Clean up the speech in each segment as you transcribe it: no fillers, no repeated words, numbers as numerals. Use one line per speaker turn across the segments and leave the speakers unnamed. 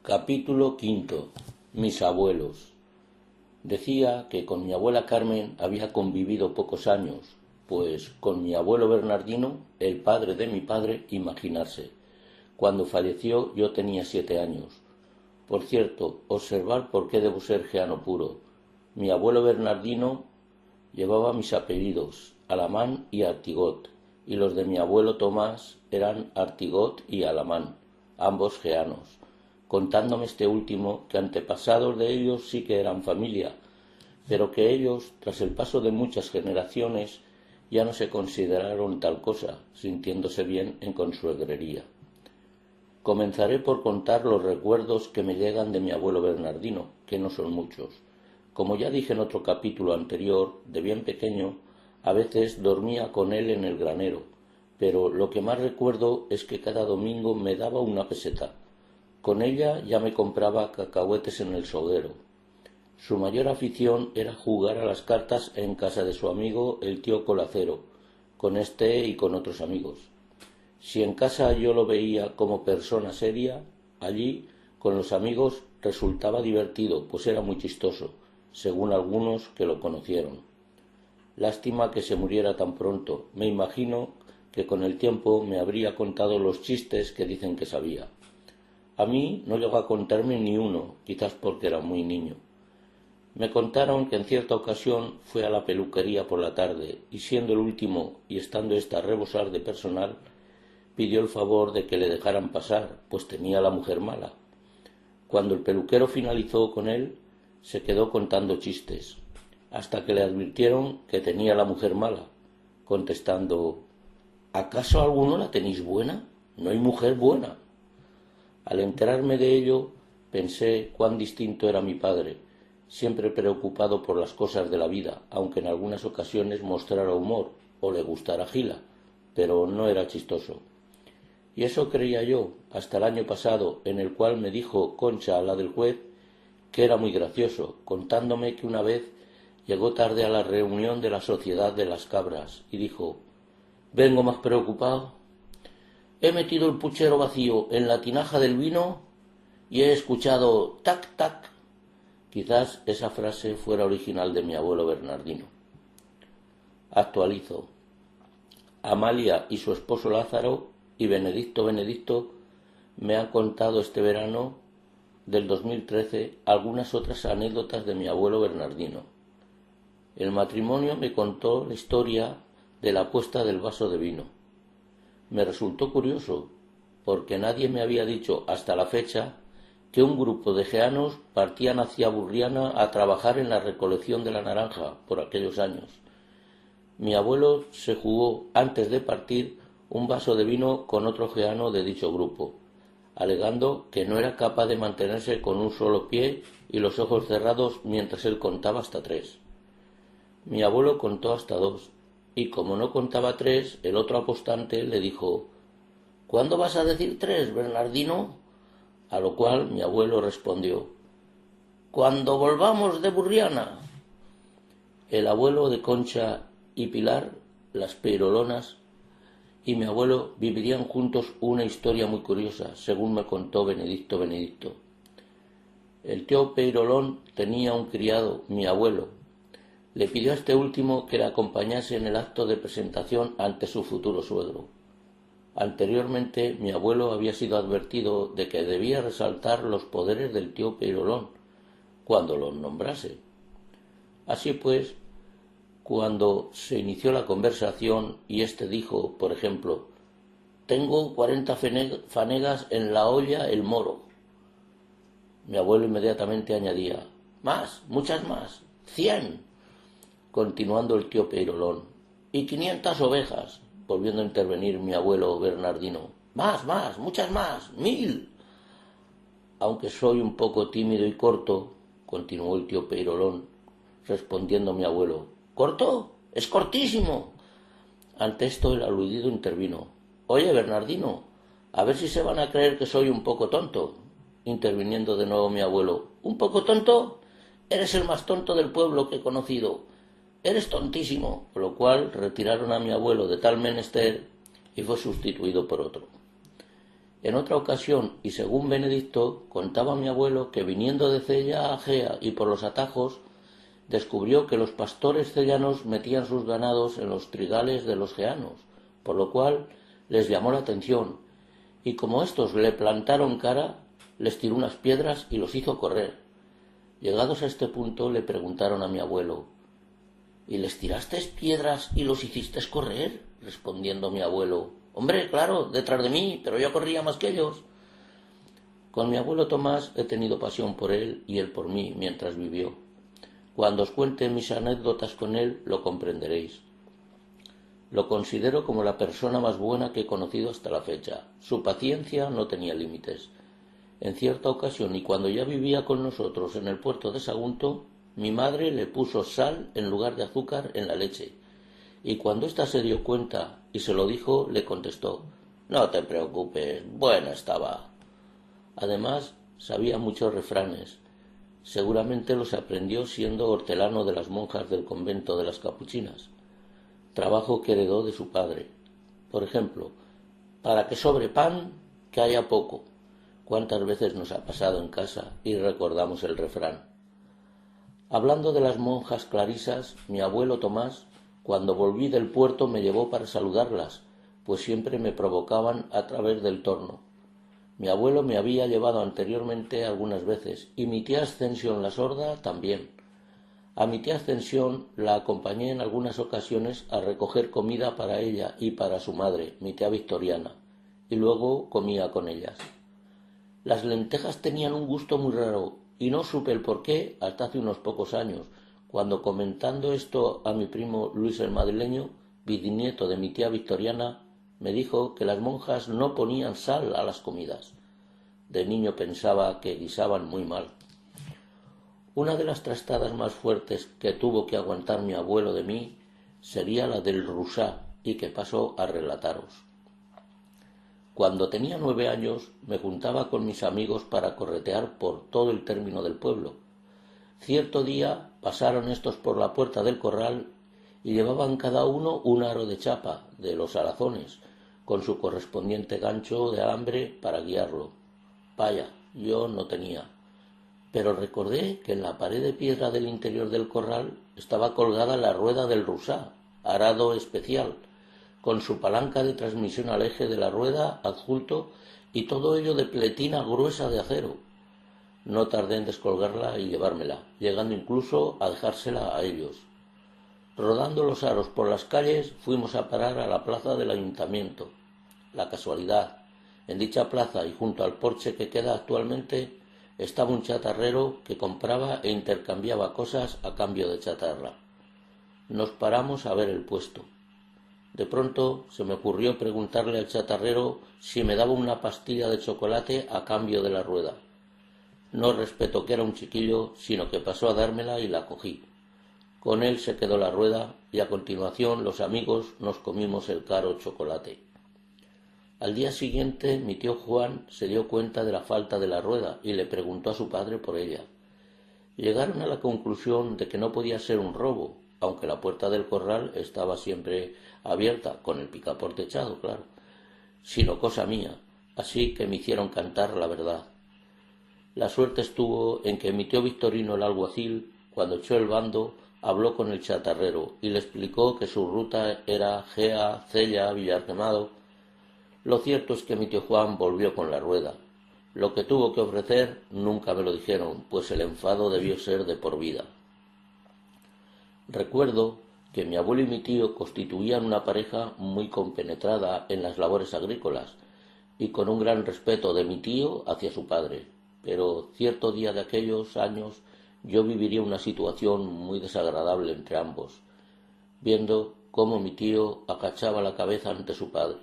Capítulo quinto. Mis abuelos. Decía que con mi abuela Carmen había convivido pocos años, pues con mi abuelo Bernardino, el padre de mi padre, imaginarse. Cuando falleció yo tenía 7 años. Por cierto, observar por qué debo ser geano puro. Mi abuelo Bernardino llevaba mis apellidos, Alamán y Artigot, y los de mi abuelo Tomás eran Artigot y Alamán, ambos geanos, contándome este último que antepasados de ellos sí que eran familia, pero que ellos, tras el paso de muchas generaciones, ya no se consideraron tal cosa, sintiéndose bien en consuegrería. Comenzaré por contar los recuerdos que me llegan de mi abuelo Bernardino, que no son muchos. Como ya dije en otro capítulo anterior, de bien pequeño, a veces dormía con él en el granero, pero lo que más recuerdo es que cada domingo me daba una peseta. Con ella ya me compraba cacahuetes en el soguero. Su mayor afición era jugar a las cartas en casa de su amigo el tío Colacero, con este y con otros amigos. Si en casa yo lo veía como persona seria, allí, con los amigos, resultaba divertido, pues era muy chistoso, según algunos que lo conocieron. Lástima que se muriera tan pronto. Me imagino que con el tiempo me habría contado los chistes que dicen que sabía. A mí no llegó a contarme ni uno, quizás porque era muy niño. Me contaron que en cierta ocasión fue a la peluquería por la tarde y siendo el último y estando ésta a rebosar de personal, pidió el favor de que le dejaran pasar, pues tenía la mujer mala. Cuando el peluquero finalizó con él, se quedó contando chistes, hasta que le advirtieron que tenía la mujer mala, contestando: ¿acaso alguno la tenéis buena? No hay mujer buena. Al enterarme de ello, pensé cuán distinto era mi padre, siempre preocupado por las cosas de la vida, aunque en algunas ocasiones mostrara humor o le gustara Gila, pero no era chistoso. Y eso creía yo, hasta el año pasado, en el cual me dijo Concha, la del juez, que era muy gracioso, contándome que una vez llegó tarde a la reunión de la Sociedad de las Cabras y dijo: «Vengo más preocupado. He metido el puchero vacío en la tinaja del vino y he escuchado tac, tac». Quizás esa frase fuera original de mi abuelo Bernardino. Actualizo. Amalia y su esposo Lázaro y Benedicto me han contado este verano del 2013 algunas otras anécdotas de mi abuelo Bernardino. El matrimonio me contó la historia de la apuesta del vaso de vino. Me resultó curioso, porque nadie me había dicho hasta la fecha que un grupo de geanos partían hacia Burriana a trabajar en la recolección de la naranja por aquellos años. Mi abuelo se jugó, antes de partir, un vaso de vino con otro geano de dicho grupo, alegando que no era capaz de mantenerse con un solo pie y los ojos cerrados mientras él contaba hasta 3. Mi abuelo contó hasta 2, y como no contaba 3, el otro apostante le dijo: «¿Cuándo vas a decir 3, Bernardino?». A lo cual mi abuelo respondió: «Cuando volvamos de Burriana». El abuelo de Concha y Pilar, las Peirolonas, y mi abuelo vivirían juntos una historia muy curiosa, según me contó Benedicto. El tío Peirolón tenía un criado, mi abuelo. Le pidió a este último que le acompañase en el acto de presentación ante su futuro suegro. Anteriormente mi abuelo había sido advertido de que debía resaltar los poderes del tío Peirolón cuando los nombrase. Así pues, cuando se inició la conversación y éste dijo, por ejemplo: «Tengo 40 fanegas en la olla El Moro», mi abuelo inmediatamente añadía: «Más, muchas más, 100», continuando el tío Peirolón: «y 500 ovejas», volviendo a intervenir mi abuelo Bernardino: «Más, muchas más, 1000». «Aunque soy un poco tímido y corto», continuó el tío Peirolón, respondiendo mi abuelo: «¿Corto? Es cortísimo». Ante esto el aludido intervino: «Oye, Bernardino, a ver si se van a creer que soy un poco tonto», interviniendo de nuevo mi abuelo: «¿Un poco tonto? Eres el más tonto del pueblo que he conocido. Eres tontísimo», por lo cual retiraron a mi abuelo de tal menester y fue sustituido por otro. En otra ocasión, y según Benedicto, contaba mi abuelo que viniendo de Cella a Gea y por los atajos, descubrió que los pastores cellanos metían sus ganados en los trigales de los geanos, por lo cual les llamó la atención, y como éstos le plantaron cara, les tiró unas piedras y los hizo correr. Llegados a este punto le preguntaron a mi abuelo: ¿Y les tiraste piedras y los hiciste correr? Respondiendo mi abuelo: hombre, claro, detrás de mí, pero yo corría más que ellos. Con mi abuelo Tomás he tenido pasión por él y él por mí mientras vivió. Cuando os cuente mis anécdotas con él lo comprenderéis. Lo considero como la persona más buena que he conocido hasta la fecha. Su paciencia no tenía límites. En cierta ocasión, y cuando ya vivía con nosotros en el puerto de Sagunto, mi madre le puso sal en lugar de azúcar en la leche, y cuando ésta se dio cuenta y se lo dijo, le contestó: no te preocupes, buena estaba. Además, sabía muchos refranes. Seguramente los aprendió siendo hortelano de las monjas del convento de las Capuchinas, trabajo que heredó de su padre. Por ejemplo, para que sobre pan, que haya poco. ¿Cuántas veces nos ha pasado en casa y recordamos el refrán? Hablando de las monjas clarisas, mi abuelo Tomás, cuando volví del puerto, me llevó para saludarlas, pues siempre me provocaban a través del torno. Mi abuelo me había llevado anteriormente algunas veces, y mi tía Ascensión la sorda también. A mi tía Ascensión la acompañé en algunas ocasiones a recoger comida para ella y para su madre, mi tía Victoriana, y luego comía con ellas. Las lentejas tenían un gusto muy raro, y no supe el porqué hasta hace unos pocos años, cuando comentando esto a mi primo Luis el Madrileño, bisnieto de mi tía Victoriana, me dijo que las monjas no ponían sal a las comidas. De niño pensaba que guisaban muy mal. Una de las trastadas más fuertes que tuvo que aguantar mi abuelo de mí sería la del rusá, y que paso a relataros. Cuando tenía 9 años me juntaba con mis amigos para corretear por todo el término del pueblo. Cierto día pasaron estos por la puerta del corral y llevaban cada uno un aro de chapa de los arazones, con su correspondiente gancho de alambre para guiarlo. Vaya, yo no tenía. Pero recordé que en la pared de piedra del interior del corral estaba colgada la rueda del rusá, arado especial, con su palanca de transmisión al eje de la rueda adjunto, y todo ello de pletina gruesa de acero. No tardé en descolgarla y llevármela, llegando incluso a dejársela a ellos. Rodando los aros por las calles, fuimos a parar a la plaza del ayuntamiento. La casualidad: en dicha plaza y junto al porche que queda actualmente estaba un chatarrero que compraba e intercambiaba cosas a cambio de chatarra. Nos paramos a ver el puesto. De pronto se me ocurrió preguntarle al chatarrero si me daba una pastilla de chocolate a cambio de la rueda. No respetó que era un chiquillo, sino que pasó a dármela y la cogí. Con él se quedó la rueda y a continuación los amigos nos comimos el caro chocolate. Al día siguiente mi tío Juan se dio cuenta de la falta de la rueda y le preguntó a su padre por ella. Llegaron a la conclusión de que no podía ser un robo, aunque la puerta del corral estaba siempre abierta, con el picaporte echado, claro, sino cosa mía, así que me hicieron cantar la verdad. La suerte estuvo en que mi tío Victorino el alguacil, cuando echó el bando, habló con el chatarrero y le explicó que su ruta era Gea, Cella, Villarquemado. Lo cierto es que mi tío Juan volvió con la rueda. Lo que tuvo que ofrecer nunca me lo dijeron, pues el enfado debió ser de por vida. Recuerdo que mi abuelo y mi tío constituían una pareja muy compenetrada en las labores agrícolas y con un gran respeto de mi tío hacia su padre, pero cierto día de aquellos años yo viviría una situación muy desagradable entre ambos, viendo cómo mi tío agachaba la cabeza ante su padre.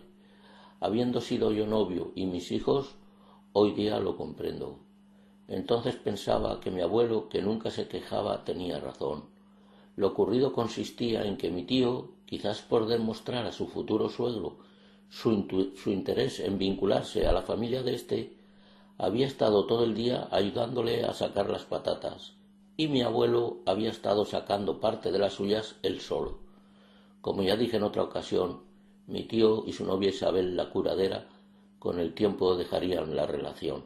Habiendo sido yo novio y mis hijos, hoy día lo comprendo. Entonces pensaba que mi abuelo, que nunca se quejaba, tenía razón. Lo ocurrido consistía en que mi tío, quizás por demostrar a su futuro suegro su interés en vincularse a la familia de éste, había estado todo el día ayudándole a sacar las patatas, y mi abuelo había estado sacando parte de las suyas él solo. Como ya dije en otra ocasión, mi tío y su novia Isabel la curadera con el tiempo dejarían la relación.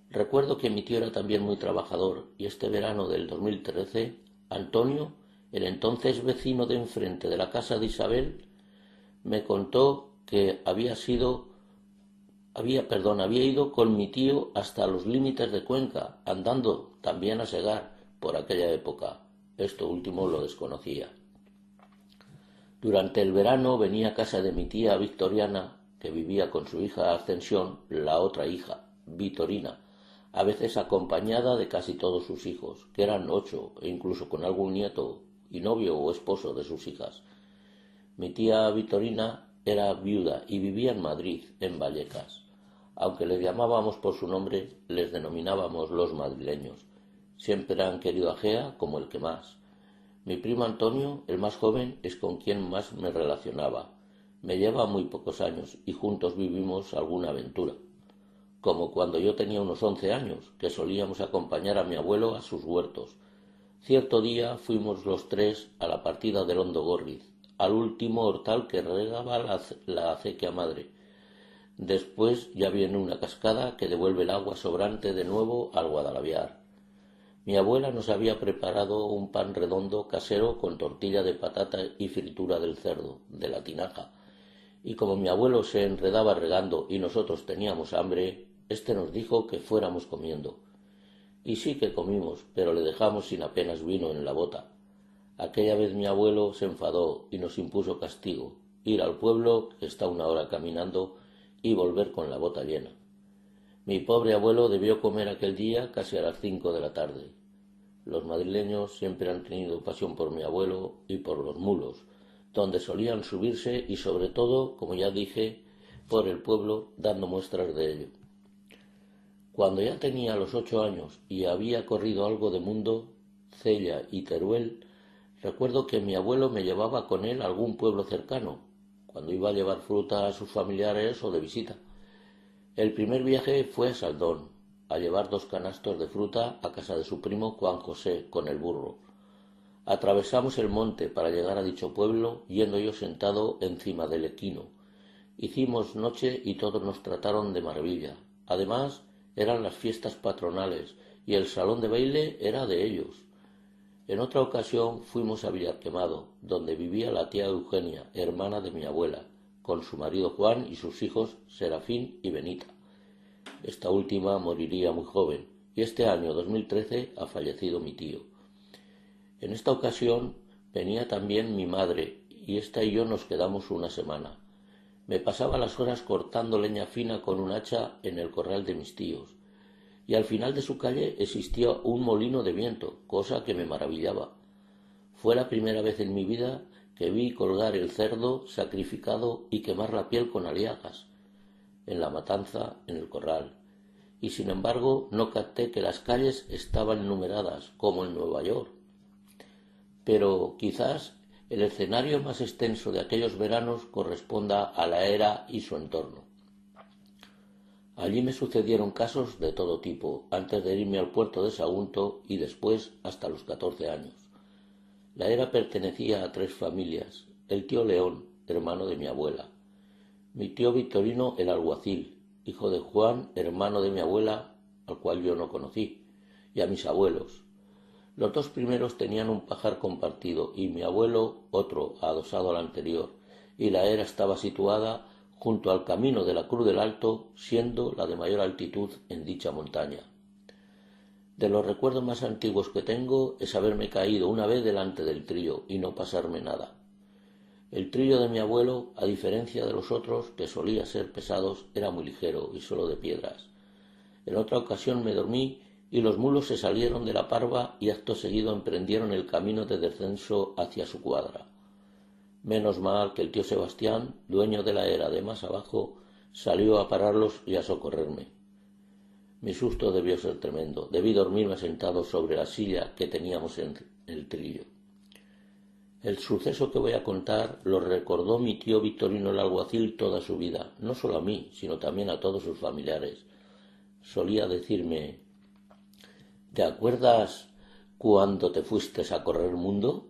Recuerdo que mi tío era también muy trabajador y este verano del 2013, Antonio, el entonces vecino de enfrente de la casa de Isabel, me contó que había ido con mi tío hasta los límites de Cuenca, andando también a segar por aquella época. Esto último lo desconocía. Durante el verano venía a casa de mi tía Victoriana, que vivía con su hija Ascensión, la otra hija, Vitorina, a veces acompañada de casi todos sus hijos, que eran 8, e incluso con algún nieto y novio o esposo de sus hijas. Mi tía Vitorina era viuda y vivía en Madrid, en Vallecas. Aunque les llamábamos por su nombre, les denominábamos los madrileños. Siempre han querido a Gea como el que más. Mi primo Antonio, el más joven, es con quien más me relacionaba. Me lleva muy pocos años y juntos vivimos alguna aventura. Como cuando yo tenía unos 11 años, que solíamos acompañar a mi abuelo a sus huertos. Cierto día fuimos los tres a la partida del Hondo Gorriz, al último hortal que regaba la acequia madre. Después ya viene una cascada que devuelve el agua sobrante de nuevo al Guadalaviar. Mi abuela nos había preparado un pan redondo casero con tortilla de patata y fritura del cerdo, de la tinaja, y como mi abuelo se enredaba regando y nosotros teníamos hambre, nos dijo que fuéramos comiendo. Y sí que comimos, pero le dejamos sin apenas vino en la bota. Aquella vez mi abuelo se enfadó y nos impuso castigo, ir al pueblo, que está 1 hora caminando, y volver con la bota llena. Mi pobre abuelo debió comer aquel día casi a las 5 de la tarde. Los madrileños siempre han tenido pasión por mi abuelo y por los mulos, donde solían subirse y sobre todo, como ya dije, por el pueblo, dando muestras de ello. Cuando ya tenía los 8 años y había corrido algo de mundo, Cella y Teruel, recuerdo que mi abuelo me llevaba con él a algún pueblo cercano, cuando iba a llevar fruta a sus familiares o de visita. El primer viaje fue a Saldón, a llevar 2 canastos de fruta a casa de su primo Juan José con el burro. Atravesamos el monte para llegar a dicho pueblo, yendo yo sentado encima del equino. Hicimos noche y todos nos trataron de maravilla. Además, eran las fiestas patronales y el salón de baile era de ellos. En otra ocasión fuimos a Villarquemado, donde vivía la tía Eugenia, hermana de mi abuela, con su marido Juan y sus hijos Serafín y Benita. Esta última moriría muy joven, y este año 2013 ha fallecido mi tío. En esta ocasión venía también mi madre, y esta y yo nos quedamos una semana. Me pasaba las horas cortando leña fina con un hacha en el corral de mis tíos, y al final de su calle existía un molino de viento, cosa que me maravillaba. Fue la primera vez en mi vida que vi colgar el cerdo sacrificado y quemar la piel con aliagas, en la matanza, en el corral, y sin embargo no capté que las calles estaban numeradas, como en Nueva York. Pero quizás el escenario más extenso de aquellos veranos corresponda a la era y su entorno. Allí me sucedieron casos de todo tipo, antes de irme al puerto de Sagunto y después hasta los 14 años. La era pertenecía a 3 familias: el tío León, hermano de mi abuela; mi tío Victorino, el alguacil, hijo de Juan, hermano de mi abuela, al cual yo no conocí, y a mis abuelos. Los 2 primeros tenían un pajar compartido y mi abuelo otro adosado al anterior, y la era estaba situada junto al camino de la Cruz del Alto, siendo la de mayor altitud en dicha montaña. De los recuerdos más antiguos que tengo es haberme caído una vez delante del trillo y no pasarme nada. El trillo de mi abuelo, a diferencia de los otros, que solía ser pesados, era muy ligero y solo de piedras. En otra ocasión me dormí y los mulos se salieron de la parva y acto seguido emprendieron el camino de descenso hacia su cuadra. Menos mal que el tío Sebastián, dueño de la era de más abajo, salió a pararlos y a socorrerme. Mi susto debió ser tremendo. Debí dormirme sentado sobre la silla que teníamos en el trillo. El suceso que voy a contar lo recordó mi tío Victorino el alguacil toda su vida, no solo a mí, sino también a todos sus familiares. Solía decirme: ¿te acuerdas cuando te fuiste a correr el mundo?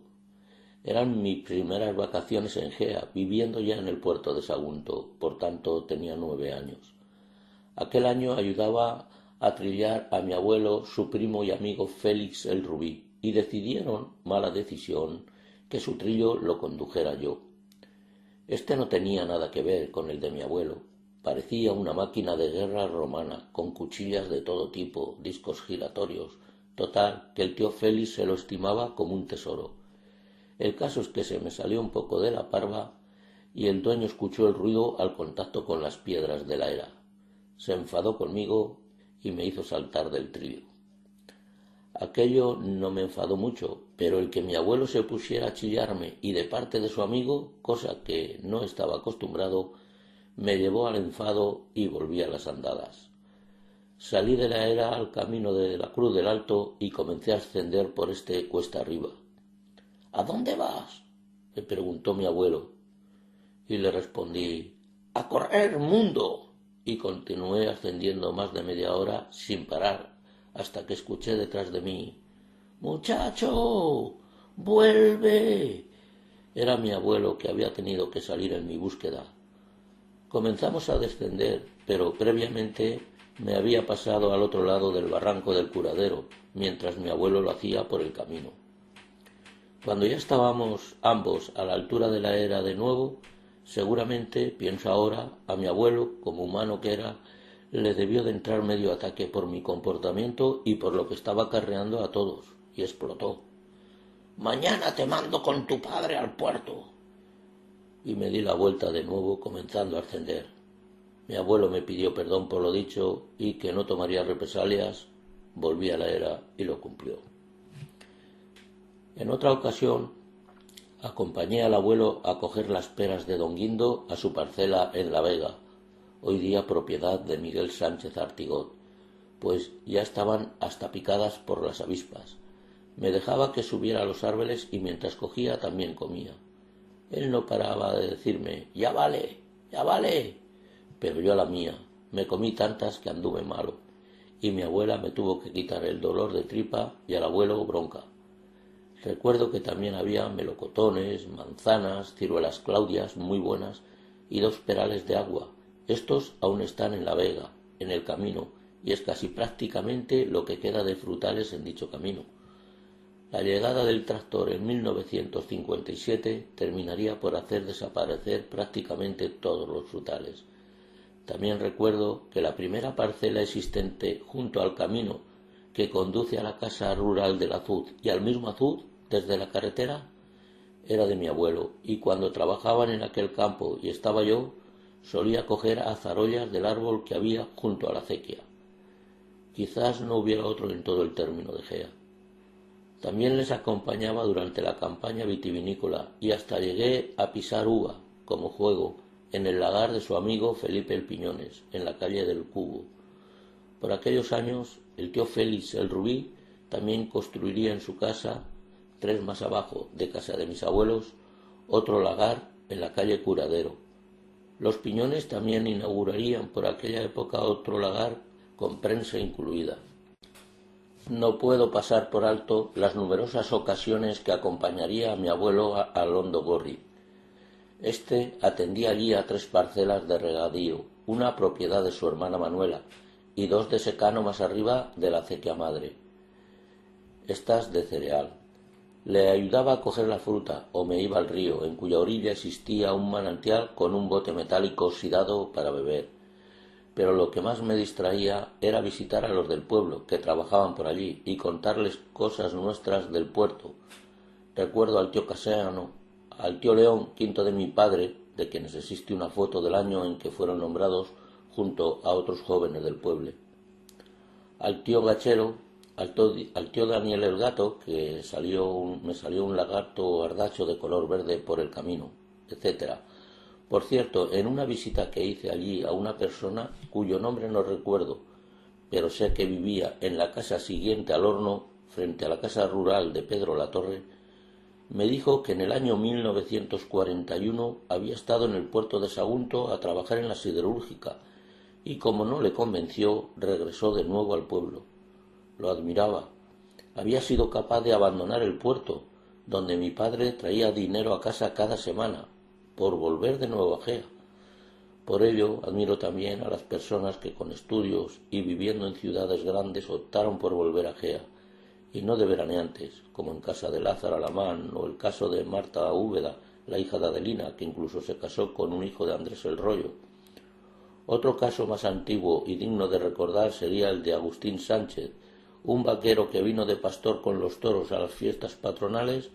Eran mis primeras vacaciones en Gea, viviendo ya en el puerto de Sagunto, por tanto tenía 9 años. Aquel año ayudaba a trillar a mi abuelo, su primo y amigo Félix el Rubí, y decidieron, mala decisión, que su trillo lo condujera yo. Este no tenía nada que ver con el de mi abuelo. Parecía una máquina de guerra romana, con cuchillas de todo tipo, discos giratorios. Total, que el tío Félix se lo estimaba como un tesoro. El caso es que se me salió un poco de la parva y el dueño escuchó el ruido al contacto con las piedras de la era. Se enfadó conmigo y me hizo saltar del trillo. Aquello no me enfadó mucho, pero el que mi abuelo se pusiera a chillarme y de parte de su amigo, cosa que no estaba acostumbrado, me llevó al enfado y volví a las andadas. Salí de la era al camino de la Cruz del Alto y comencé a ascender por este cuesta arriba. ¿A dónde vas?, me preguntó mi abuelo, y le respondí: ¡a correr, mundo! Y continué ascendiendo más de media hora sin parar, hasta que escuché detrás de mí: ¡muchacho, vuelve! Era mi abuelo, que había tenido que salir en mi búsqueda. Comenzamos a descender, pero previamente me había pasado al otro lado del barranco del Curadero, mientras mi abuelo lo hacía por el camino. Cuando ya estábamos ambos a la altura de la era de nuevo, seguramente, pienso ahora, a mi abuelo, como humano que era, le debió de entrar medio ataque por mi comportamiento y por lo que estaba acarreando a todos, y explotó: «Mañana te mando con tu padre al puerto». Y me di la vuelta de nuevo, comenzando a ascender. Mi abuelo me pidió perdón por lo dicho y que no tomaría represalias. Volví a la era y lo cumplió. En otra ocasión acompañé al abuelo a coger las peras de Don Guindo a su parcela en La Vega, hoy día propiedad de Miguel Sánchez Artigot, pues ya estaban hasta picadas por las avispas. Me dejaba que subiera a los árboles y mientras cogía también comía. Él no paraba de decirme: «Ya vale, ya vale», pero yo a la mía. Me comí tantas que anduve malo, y mi abuela me tuvo que quitar el dolor de tripa y al abuelo bronca. Recuerdo que también había melocotones, manzanas, ciruelas claudias muy buenas y 2 perales de agua. Estos aún están en La Vega, en el camino, y es casi prácticamente lo que queda de frutales en dicho camino. La llegada del tractor en 1957 terminaría por hacer desaparecer prácticamente todos los frutales. También recuerdo que la primera parcela existente junto al camino que conduce a la casa rural del Azud y al mismo Azud desde la carretera era de mi abuelo, y cuando trabajaban en aquel campo y estaba yo, solía coger azarollas del árbol que había junto a la acequia. Quizás no hubiera otro en todo el término de Gea. También les acompañaba durante la campaña vitivinícola y hasta llegué a pisar uva, como juego, en el lagar de su amigo Felipe el Piñones, en la calle del Cubo. Por aquellos años, el tío Félix el Rubí también construiría en su casa, 3 más abajo de casa de mis abuelos, otro lagar en la calle Curadero. Los Piñones también inaugurarían por aquella época otro lagar con prensa incluida. No puedo pasar por alto las numerosas ocasiones que acompañaría a mi abuelo al Hondo Gorri. Este atendía allí a 3 parcelas de regadío, una propiedad de su hermana Manuela y 2 de secano más arriba de la acequia madre, estas de cereal. Le ayudaba a coger la fruta o me iba al río, en cuya orilla existía un manantial con un bote metálico oxidado para beber. Pero lo que más me distraía era visitar a los del pueblo que trabajaban por allí y contarles cosas nuestras del puerto. Recuerdo al tío Caseano, al tío León, quinto de mi padre, de quienes existe una foto del año en que fueron nombrados junto a otros jóvenes del pueblo. Al tío Gachero, al tío Daniel el Gato, que me salió un lagarto ardacho de color verde por el camino, etc. Por cierto, en una visita que hice allí a una persona cuyo nombre no recuerdo, pero sé que vivía en la casa siguiente al horno, frente a la casa rural de Pedro Latorre, me dijo que en el año 1941 había estado en el puerto de Sagunto a trabajar en la siderúrgica, y como no le convenció, regresó de nuevo al pueblo. Lo admiraba. Había sido capaz de abandonar el puerto, donde mi padre traía dinero a casa cada semana, por volver de nuevo a Gea. Por ello, admiro también a las personas que con estudios y viviendo en ciudades grandes optaron por volver a Gea, y no de veraneantes, como en casa de Lázaro Alamán o el caso de Marta Úbeda, la hija de Adelina, que incluso se casó con un hijo de Andrés el Rollo. Otro caso más antiguo y digno de recordar sería el de Agustín Sánchez, un vaquero que vino de pastor con los toros a las fiestas patronales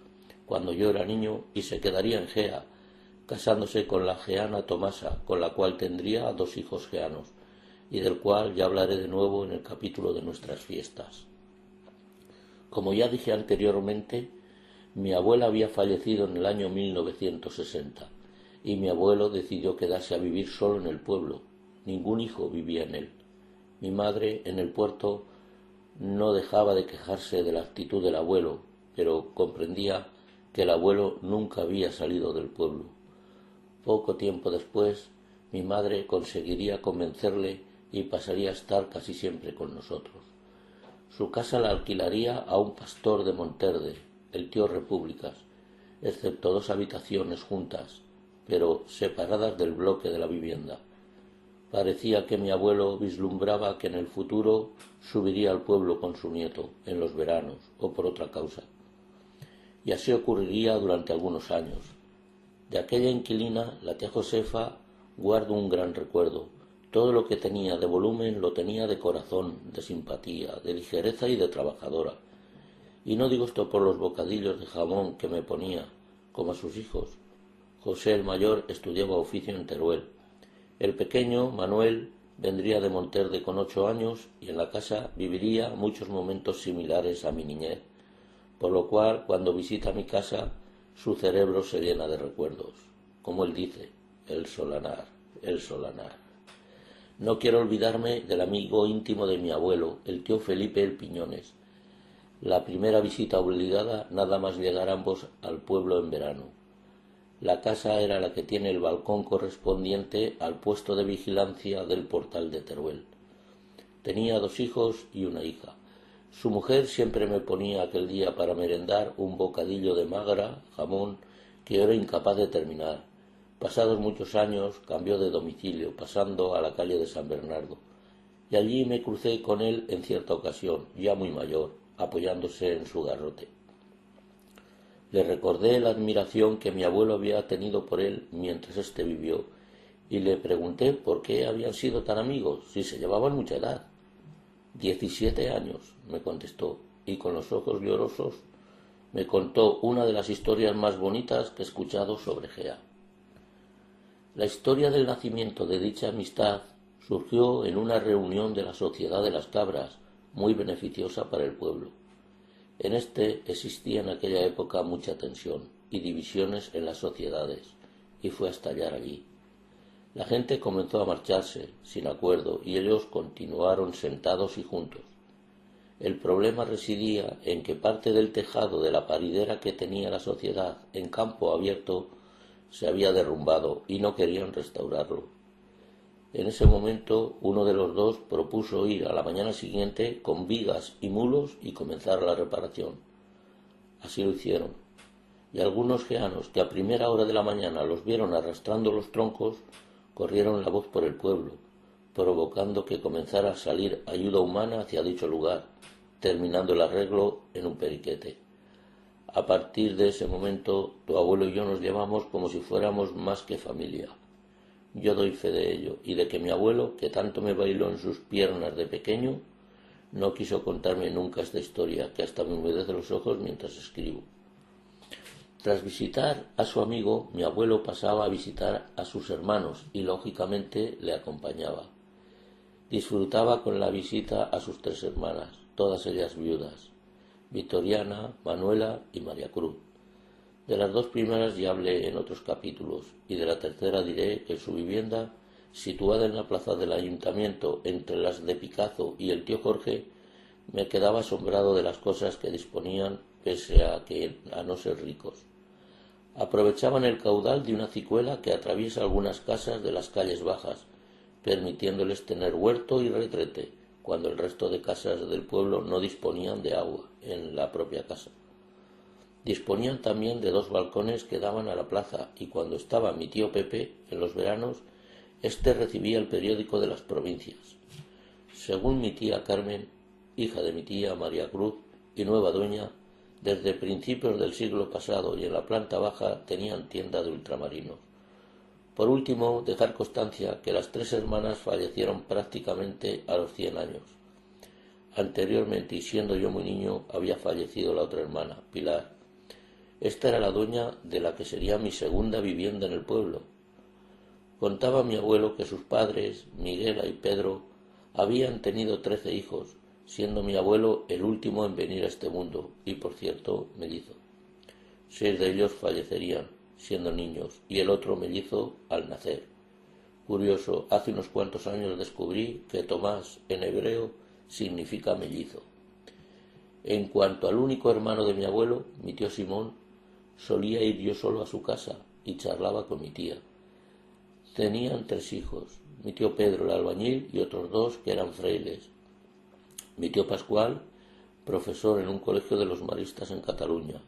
cuando yo era niño y se quedaría en Gea, casándose con la geana Tomasa, con la cual tendría 2 hijos geanos, y del cual ya hablaré de nuevo en el capítulo de nuestras fiestas. Como ya dije anteriormente, mi abuela había fallecido en el año 1960 y mi abuelo decidió quedarse a vivir solo en el pueblo. Ningún hijo vivía en él. Mi madre, en el puerto, no dejaba de quejarse de la actitud del abuelo, pero comprendía que el abuelo nunca había salido del pueblo. Poco tiempo después, mi madre conseguiría convencerle y pasaría a estar casi siempre con nosotros. Su casa la alquilaría a un pastor de Monterde, el tío Repúblicas, excepto 2 habitaciones juntas, pero separadas del bloque de la vivienda. Parecía que mi abuelo vislumbraba que en el futuro subiría al pueblo con su nieto, en los veranos o por otra causa. Y así ocurriría durante algunos años. De aquella inquilina, la tía Josefa, guardo un gran recuerdo. Todo lo que tenía de volumen lo tenía de corazón, de simpatía, de ligereza y de trabajadora. Y no digo esto por los bocadillos de jamón que me ponía, como a sus hijos. José el mayor estudiaba oficio en Teruel. El pequeño, Manuel, vendría de Monterde con 8 años y en la casa viviría muchos momentos similares a mi niñez, por lo cual cuando visita mi casa su cerebro se llena de recuerdos. Como él dice, el solanar, el solanar. No quiero olvidarme del amigo íntimo de mi abuelo, el tío Felipe el Piñones. La primera visita obligada nada más llegar ambos al pueblo en verano. La casa era la que tiene el balcón correspondiente al puesto de vigilancia del portal de Teruel. Tenía 2 hijos y una hija. Su mujer siempre me ponía aquel día para merendar un bocadillo de magra, jamón, que yo era incapaz de terminar. Pasados muchos años cambió de domicilio, pasando a la calle de San Bernardo, y allí me crucé con él en cierta ocasión, ya muy mayor, apoyándose en su garrote. Le recordé la admiración que mi abuelo había tenido por él mientras éste vivió, y le pregunté por qué habían sido tan amigos, si se llevaban mucha edad. 17 años, me contestó, y con los ojos llorosos me contó una de las historias más bonitas que he escuchado sobre Gea. La historia del nacimiento de dicha amistad surgió en una reunión de la Sociedad de las Cabras, muy beneficiosa para el pueblo. En este existía en aquella época mucha tensión y divisiones en las sociedades, y fue a estallar allí. La gente comenzó a marcharse, sin acuerdo, y ellos continuaron sentados y juntos. El problema residía en que parte del tejado de la paridera que tenía la sociedad en campo abierto se había derrumbado y no querían restaurarlo. En ese momento uno de los 2 propuso ir a la mañana siguiente con vigas y mulos y comenzar la reparación. Así lo hicieron, y algunos geanos que a primera hora de la mañana los vieron arrastrando los troncos corrieron la voz por el pueblo, provocando que comenzara a salir ayuda humana hacia dicho lugar, terminando el arreglo en un periquete. A partir de ese momento, tu abuelo y yo nos llevamos como si fuéramos más que familia. Yo doy fe de ello, y de que mi abuelo, que tanto me bailó en sus piernas de pequeño, no quiso contarme nunca esta historia, que hasta me humedece los ojos mientras escribo. Tras visitar a su amigo, mi abuelo pasaba a visitar a sus hermanos y, lógicamente, le acompañaba. Disfrutaba con la visita a sus 3 hermanas, todas ellas viudas, Victoriana, Manuela y María Cruz. De las 2 primeras ya hablé en otros capítulos, y de la tercera diré que su vivienda, situada en la plaza del ayuntamiento entre las de Picazo y el tío Jorge, me quedaba asombrado de las cosas que disponían pese a no ser ricos. Aprovechaban el caudal de una cicuela que atraviesa algunas casas de las calles bajas, permitiéndoles tener huerto y retrete, cuando el resto de casas del pueblo no disponían de agua en la propia casa. Disponían también de 2 balcones que daban a la plaza, y cuando estaba mi tío Pepe, en los veranos, Este recibía el periódico de las provincias. Según mi tía Carmen, hija de mi tía María Cruz y nueva dueña, desde principios del siglo pasado y en la planta baja tenían tienda de ultramarinos. Por último, dejar constancia que las 3 hermanas fallecieron prácticamente a los 100 años. Anteriormente, y siendo yo muy niño, había fallecido la otra hermana, Pilar. Esta era la dueña de la que sería mi segunda vivienda en el pueblo. Contaba mi abuelo que sus padres, Miguela y Pedro, habían tenido 13 hijos, siendo mi abuelo el último en venir a este mundo, y por cierto, mellizo. 6 de ellos fallecerían, siendo niños, y el otro mellizo al nacer. Curioso, hace unos cuantos años descubrí que Tomás, en hebreo, significa mellizo. En cuanto al único hermano de mi abuelo, mi tío Simón, solía ir yo solo a su casa y charlaba con mi tía. Tenían 3 hijos, mi tío Pedro el albañil y otros 2 que eran frailes. Mi tío Pascual, profesor en un colegio de los maristas en Cataluña,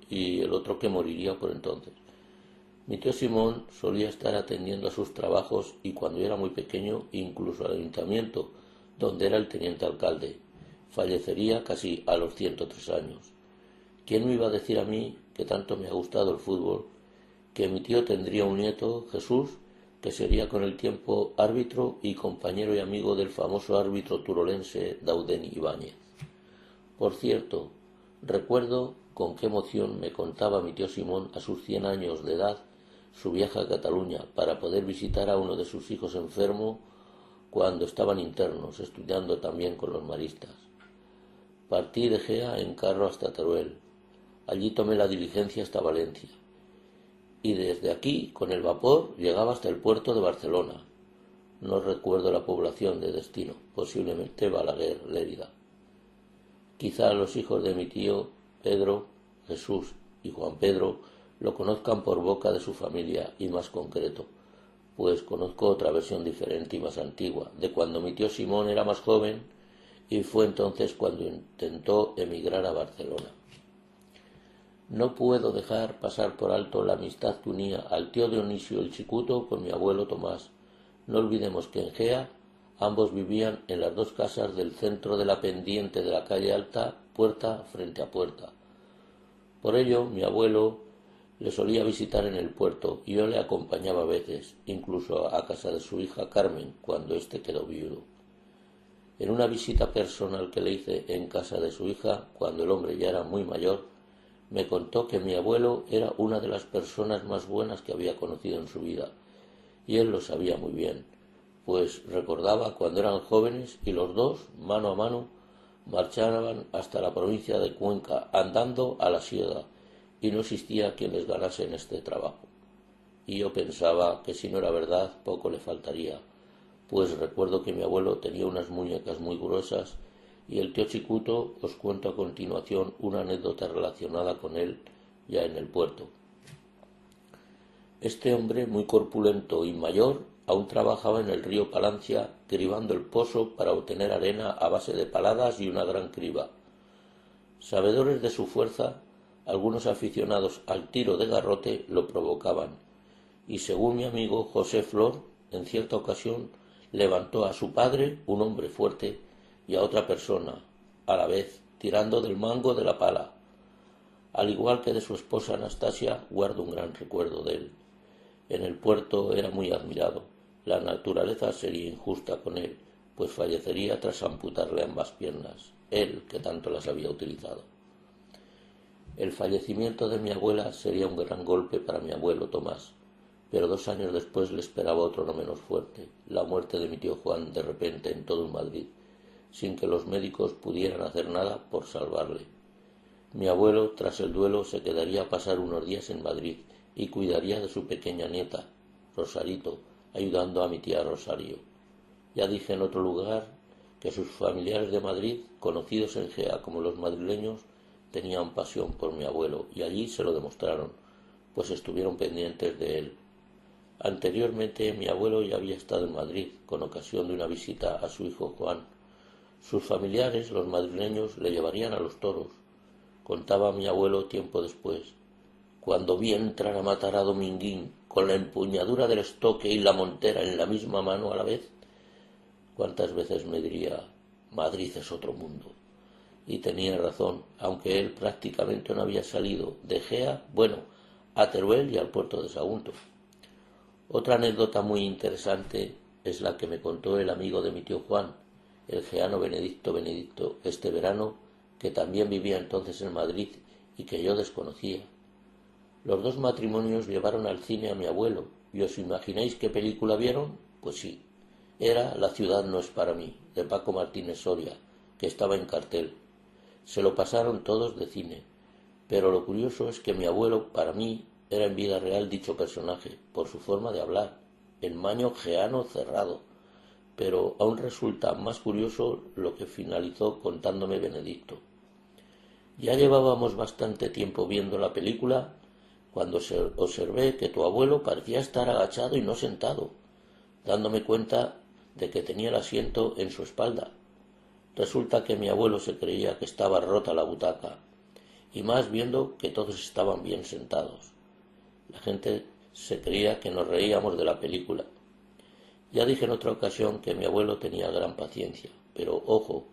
y el otro que moriría por entonces. Mi tío Simón solía estar atendiendo a sus trabajos y cuando yo era muy pequeño, incluso al ayuntamiento, donde era el teniente alcalde. Fallecería casi a los 103 años. ¿Quién me iba a decir a mí, que tanto me ha gustado el fútbol, que mi tío tendría un nieto, Jesús, que sería con el tiempo árbitro y compañero y amigo del famoso árbitro turolense Dauden Ibáñez? Por cierto, recuerdo con qué emoción me contaba mi tío Simón a sus 100 años de edad su viaje a Cataluña para poder visitar a uno de sus hijos enfermo cuando estaban internos, estudiando también con los maristas. Partí de Gea en carro hasta Teruel. Allí tomé la diligencia hasta Valencia. Y desde aquí, con el vapor, llegaba hasta el puerto de Barcelona. No recuerdo la población de destino, posiblemente Balaguer, Lérida. Quizá los hijos de mi tío Pedro, Jesús y Juan Pedro lo conozcan por boca de su familia y más concreto, pues conozco otra versión diferente y más antigua, de cuando mi tío Simón era más joven y fue entonces cuando intentó emigrar a Barcelona. No puedo dejar pasar por alto la amistad que unía al tío Dionisio el Chicuto con mi abuelo Tomás. No olvidemos que en Gea ambos vivían en las 2 casas del centro de la pendiente de la calle Alta, puerta frente a puerta. Por ello, mi abuelo le solía visitar en el puerto y yo le acompañaba a veces, incluso a casa de su hija Carmen, cuando éste quedó viudo. En una visita personal que le hice en casa de su hija, cuando el hombre ya era muy mayor, me contó que mi abuelo era una de las personas más buenas que había conocido en su vida, y él lo sabía muy bien, pues recordaba cuando eran jóvenes y los dos, mano a mano, marchaban hasta la provincia de Cuenca andando a la sierra, y no existía quien les ganase en este trabajo. Y yo pensaba que si no era verdad, poco le faltaría, pues recuerdo que mi abuelo tenía unas muñecas muy gruesas y el tío Chicuto os cuento a continuación una anécdota relacionada con él ya en el puerto. Este hombre, muy corpulento y mayor, aún trabajaba en el río Palancia cribando el pozo para obtener arena a base de paladas y una gran criba. Sabedores de su fuerza, algunos aficionados al tiro de garrote lo provocaban, y según mi amigo José Flor, en cierta ocasión levantó a su padre, un hombre fuerte, y a otra persona, a la vez, tirando del mango de la pala. Al igual que de su esposa Anastasia, guardo un gran recuerdo de él. En el puerto era muy admirado. La naturaleza sería injusta con él, pues fallecería tras amputarle ambas piernas, él que tanto las había utilizado. El fallecimiento de mi abuela sería un gran golpe para mi abuelo Tomás, pero 2 años después le esperaba otro no menos fuerte, la muerte de mi tío Juan de repente en todo Madrid, sin que los médicos pudieran hacer nada por salvarle. Mi abuelo, tras el duelo, se quedaría a pasar unos días en Madrid y cuidaría de su pequeña nieta, Rosarito, ayudando a mi tía Rosario. Ya dije en otro lugar que sus familiares de Madrid, conocidos en Gea como los madrileños, tenían pasión por mi abuelo y allí se lo demostraron, pues estuvieron pendientes de él. Anteriormente mi abuelo ya había estado en Madrid con ocasión de una visita a su hijo Juan. Sus familiares, los madrileños, le llevarían a los toros. Contaba mi abuelo tiempo después. Cuando vi entrar a matar a Dominguín con la empuñadura del estoque y la montera en la misma mano a la vez, ¿cuántas veces me diría, Madrid es otro mundo? Y tenía razón, aunque él prácticamente no había salido de Gea, bueno, a Teruel y al puerto de Sagunto. Otra anécdota muy interesante es la que me contó el amigo de mi tío Juan, el geano Benedicto, este verano, que también vivía entonces en Madrid y que yo desconocía. Los dos matrimonios llevaron al cine a mi abuelo, ¿y os imagináis qué película vieron? Pues sí, era La ciudad no es para mí, de Paco Martínez Soria, que estaba en cartel. Se lo pasaron todos de cine, pero lo curioso es que mi abuelo, para mí, era en vida real dicho personaje, por su forma de hablar, el maño geano cerrado. Pero aún resulta más curioso lo que finalizó contándome Benedicto. Ya llevábamos bastante tiempo viendo la película cuando observé que tu abuelo parecía estar agachado y no sentado, dándome cuenta de que tenía el asiento en su espalda. Resulta que mi abuelo se creía que estaba rota la butaca, y más viendo que todos estaban bien sentados. La gente se creía que nos reíamos de la película. Ya dije en otra ocasión que mi abuelo tenía gran paciencia, pero ojo,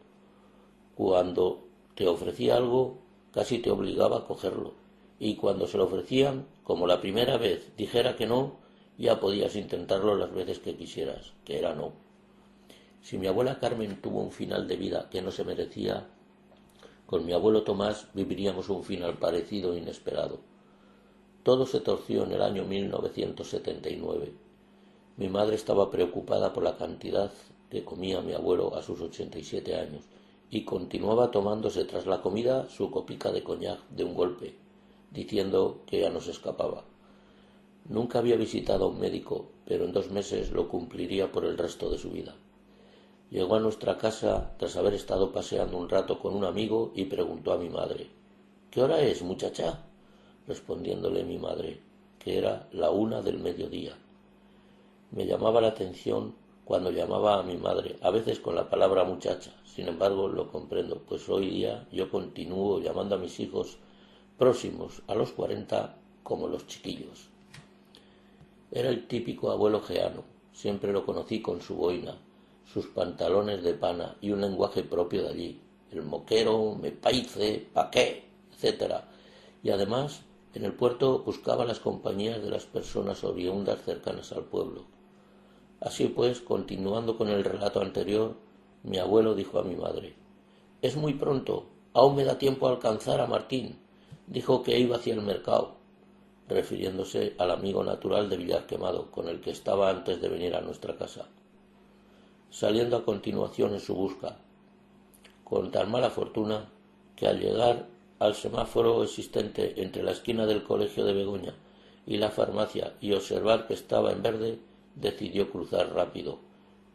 cuando te ofrecía algo, casi te obligaba a cogerlo, y cuando se lo ofrecían, como la primera vez dijera que no, ya podías intentarlo las veces que quisieras, que era no. Si mi abuela Carmen tuvo un final de vida que no se merecía, con mi abuelo Tomás viviríamos un final parecido e inesperado. Todo se torció en el año 1979. Mi madre estaba preocupada por la cantidad que comía mi abuelo a sus 87 años y continuaba tomándose tras la comida su copica de coñac de un golpe, diciendo que ya no se escapaba. Nunca había visitado a un médico, pero en 2 meses lo cumpliría por el resto de su vida. Llegó a nuestra casa tras haber estado paseando un rato con un amigo y preguntó a mi madre, «¿Qué hora es, muchacha?», respondiéndole mi madre, que era la 1 del mediodía. Me llamaba la atención cuando llamaba a mi madre, a veces con la palabra muchacha. Sin embargo, lo comprendo, pues hoy día yo continúo llamando a mis hijos próximos a los 40 como los chiquillos. Era el típico abuelo geano, siempre lo conocí con su boina, sus pantalones de pana y un lenguaje propio de allí, el moquero, me paice, pa' qué, etc. Y además, en el puerto buscaba las compañías de las personas oriundas cercanas al pueblo. Así pues, continuando con el relato anterior, mi abuelo dijo a mi madre, «Es muy pronto, aún me da tiempo a alcanzar a Martín», dijo que iba hacia el mercado, refiriéndose al amigo natural de Villar Quemado, con el que estaba antes de venir a nuestra casa. Saliendo a continuación en su busca, con tan mala fortuna que al llegar al semáforo existente entre la esquina del colegio de Begoña y la farmacia y observar que estaba en verde, decidió cruzar rápido,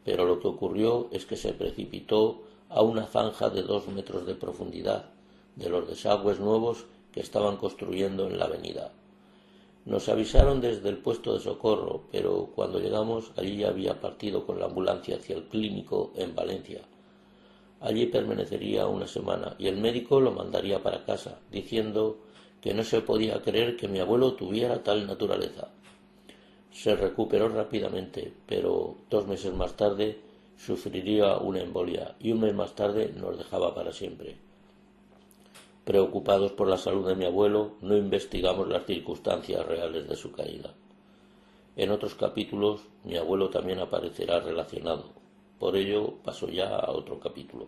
pero lo que ocurrió es que se precipitó a una zanja de 2 metros de profundidad de los desagües nuevos que estaban construyendo en la avenida. Nos avisaron desde el puesto de socorro, pero cuando llegamos allí ya había partido con la ambulancia hacia el clínico en Valencia. Allí permanecería una semana y el médico lo mandaría para casa, diciendo que no se podía creer que mi abuelo tuviera tal naturaleza. Se recuperó rápidamente, pero 2 meses más tarde sufriría una embolia y un mes más tarde nos dejaba para siempre. Preocupados por la salud de mi abuelo, no investigamos las circunstancias reales de su caída. En otros capítulos, mi abuelo también aparecerá relacionado. Por ello, paso ya a otro capítulo.